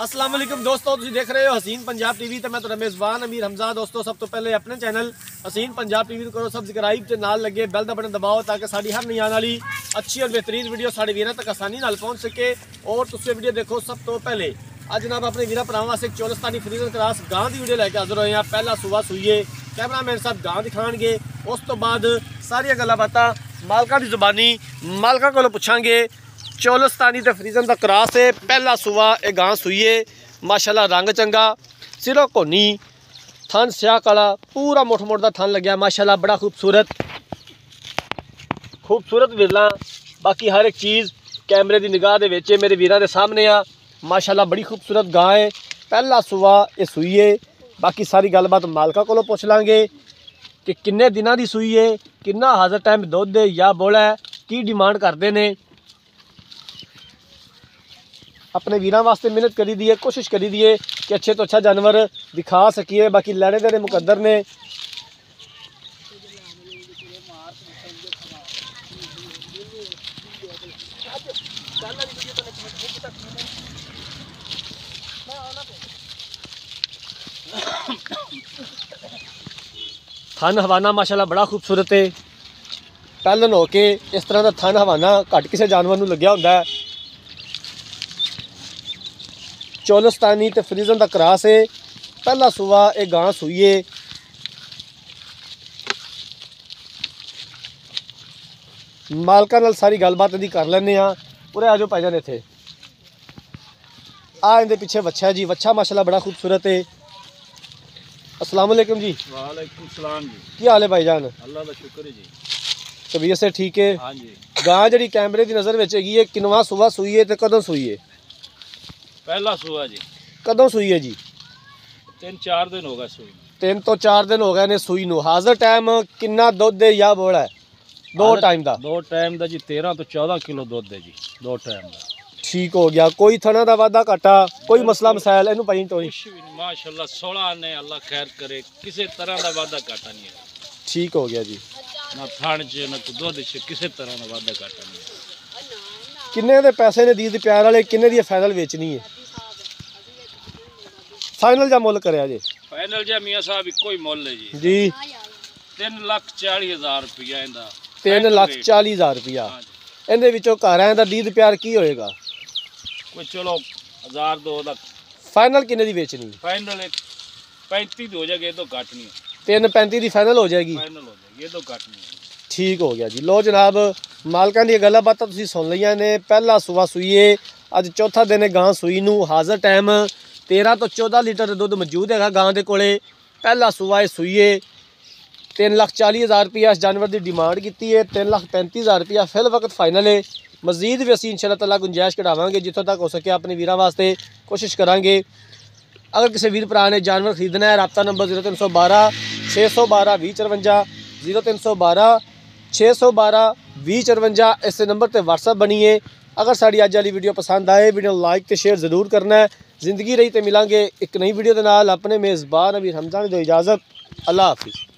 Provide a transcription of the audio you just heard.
अस्सलाम वालेकुम दोस्तों, तुम देख रहे हो हसीन पंजाब टीवी। तो मैं तो मेज़बान अमीर हमजा। दोस्तों सब तो पहले अपने चैनल हसीन पंजाब टीवी को करो सब्सक्राइब ते नाल लगे बैल दा बटन दबाओ ताकि साड़ी हर नई आने वाली अच्छी और बेहतरीन वीडियो साढ़े वीरों तक आसानी नाल पहुँच सके और तुम वीडियो देखो सब तो पहले। अज जनाब अपने वीर भरावां वास्ते चौलस्तानी फ्रीजन क्रास गां की वीडियो लैके हाजिर होए हैं। पहला सूबा सूईए कैमरामैन साहब गां दिखाएंगे, उस तो बाद सारिया गल्लां बातां मालकां दी जुबानी मालकां कोलों पुछांगे। चौलस्तानी ते फ्रीजन का क्रॉस है, पहला सूआ ये गां सूईए। माशाल्लाह रंग चंगा, सिरों कोनी, थन स्याह काला, पूरा मुठ मुठ का थन लग्या माशाल्लाह, बड़ा खूबसूरत विरला। बाकी हर एक चीज़ कैमरे की निगाह दे विच मेरे वीरां दे सामने आ। माशाल्लाह बड़ी खूबसूरत गां है, पहला सूआ ये सूईए। बाकी सारी गलबात मालका कोलों पुछ लांगे कि किन्ने दिनां दी सूई है, किन्ना हाज़र टाइम दुध है या बोला है, की डिमांड करते हैं। अपने वीरां वास्ते मेहनत करी दी है, कोशिश करी दी है कि अच्छे तो अच्छा जानवर दिखा सकिए। बाकी लैने देने मुकद्दर ने। थन हवाना माशाल्लाह बड़ा खूबसूरत है। पहलन हो के इस तरह का थन हवाना घट किसी जानवर नूं लग्या हुंदा है। चौलस्तानी ते फ्रीजन का क्रॉस है, पहला सूआ ये गां सूईए। मालका नाल सारी गलबात दी कर लैने आ। पूरे आ जाओ भाईजान इत्थे। आ इहदे पिछे वच्छा है जी, वच्छा माशाल्लाह बड़ा खूबसूरत है। अस्सलाम वालेकुम जी। वालेकुम सलाम जी। की हाल है भाईजान? अल्लाह का शुक्र है जी। तबीयत से ठीक है? हाँ जी। गां जी कैमरे की नज़र विच हैगी है, किनवा सूआ सूईए ते कदों सूईए? पहला सूआ जी। कदों सूईए जी? 3-4 दिन हो गए सूई। 3 तो 4 दिन हो गए ने सूई नूं। हाज़र टाइम किन्ना दुध है या बोला है? दो टाइम का? दो टाइम का जी 13 तो 14 किलो दुध है जी, दो टाइम का। ठीक हो गया। कोई थना का वादा घाटा, कोई मसला मसाइल इनू भाई तो कुछ भी नहीं, माशाल्लाह 16 ने अल्लाह खैर करे, किसी तरह का वादा घाटा नहीं है। ठीक हो गया जी। ना थान च ना दुध च किसी तरह का वादा घाटा नहीं है। किन्ने दे पैसे ने दीद प्यार वाले, किन्ने दी फाइनल बेचनी है? फाइनल जा मुल करया जी? फाइनल जा मियां साहब इको ही मुल है जी। जी 3,40,000 रुपया इंदा। 3,40,000 रुपया। इहदे विचों घरां दा दीद प्यार की होएगा? कोई चलो 1,000-2 दा। फाइनल किन्ने दी बेचनी? फाइनल 35 दी हो जाएगी, ये तो घट नहीं है। 3,35 दी फाइनल हो जाएगी? फाइनल हो जाएगी, ये तो घट नहीं है। ठीक हो गया जी। लो जनाब मालकां दी गल्लां बातां तुसीं सुन लईआं ने। पहला सूआ सूईए, अज चौथा दिन है गां सूई नूं। हाज़र टाइम 13 तो 14 लीटर दुध मौजूद है गां दे कोले। पहला सूआ सूईए। 3,40,000 रुपया इस जानवर की डिमांड की है। 3,35,000 रुपया फिल वक्त फाइनल है। मजीद भी असीं इंशाअल्लाह ताला गुंजाइश कढ़ावांगे, जितों तक हो सके अपने वीरां वास्ते कोशिश करांगे। अगर किसी वीर भरा ने जानवर खरीदना है, राब्ता नंबर 0312 612 2054 0312 612 2054 इस नंबर पर व्हाट्सअप बनीए। अगर साड़ी अज वाली वीडियो पसंद आए, वीडियो लाइक तो शेयर जरूर करना है। जिंदगी रही तो मिलांगे एक नई वीडियो के नाल। अपने मेज़बान अमीर हमजा ने दो इजाज़त। अल्लाह हाफिज़।